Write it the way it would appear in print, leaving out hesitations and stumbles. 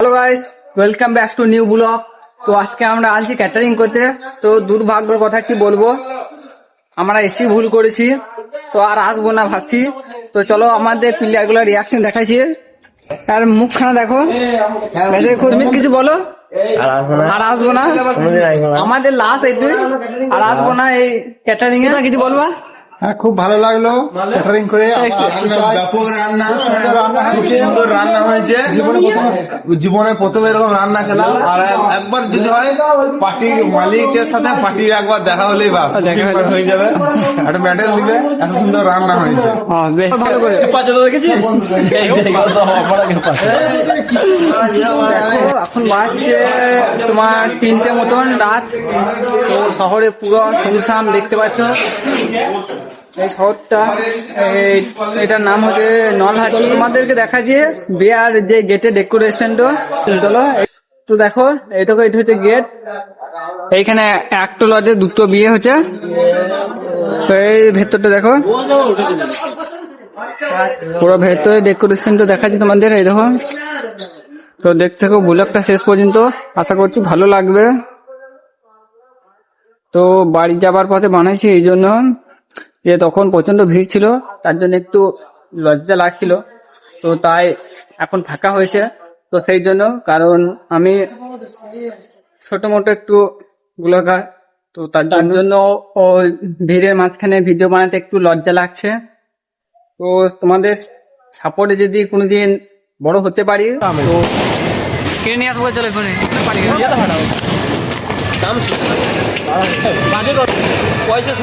Hello guys, welcome back to new blog. তো আজকে আমরা আসছি ক্যাটারিং করতে। তো দুর্ভাগ্যের কথা কি বলবো, আমরা এসি ভুল করেছি, তো আর আসবো না ভাবছি। তো চলো আমাদের প্লেয়ার গুলো রিয়াকশন দেখাচ্ছি। আর মুখখানা দেখো, দেখো তুমি কিছু বলো। আর আসবো না, আমাদের লাস্ট এই তুই আর আসবো না এই ক্যাটারিং এ। কিছু বলবা? হ্যাঁ, খুব ভালো লাগলো ক্যাটারিং করে। ব্যাপক রান্না, খুব সুন্দর রান্না হয়েছে। জীবনে প্রথম এরকম রান্না খেলাম। আর একবার যদি হয় পার্টির মালিকের সাথে পার্টির একবার দেখা হলেই বাস হয়ে যাবে, একটা মেডেল দিবে। এত সুন্দর রান্না হয়েছে। ভালো করে এখন বাজছে তোমার 3টে মতন রাত। তো শহরে পুরো শুনশান দেখতে পাচ্ছ। এই শহরটা, এটার নাম হচ্ছে নলহাটি। তোমাদেরকে দেখাচ্ছি বিয়ার যে গেটে ডেকোরেশনটা। চলো তো দেখো, এটা হচ্ছে গেট। এইখানে একটা লজে 2টো বিয়ে হচ্ছে। তো এই ভেতরটা দেখো, পুরো ভেতরে ডেকোরেশনটা দেখাচ্ছি তোমাদের। এই দেখো, তো দেখতে থাকো ব্লগটা শেষ পর্যন্ত, আশা করছি ভালো লাগবে। তো বাড়ি যাবার পথে বানাইছি এই জন্য যে তখন প্রচন্ড ভিড় ছিল, তার জন্য একটু লজ্জা লাগছিল। তো তাই এখন ফাঁকা হয়েছে। তো সেই জন্য, কারণ আমি ছোট মোটো একটু ব্লগার, তো তার জন্য ও ভিড়ের মাঝখানে ভিডিও বানাতে একটু লজ্জা লাগছে। তো তোমাদের সাপোর্টে যদি কোনোদিন বড় হতে পারি তো কিনে নিয়ে আসবো। চলো এখানে পয়সা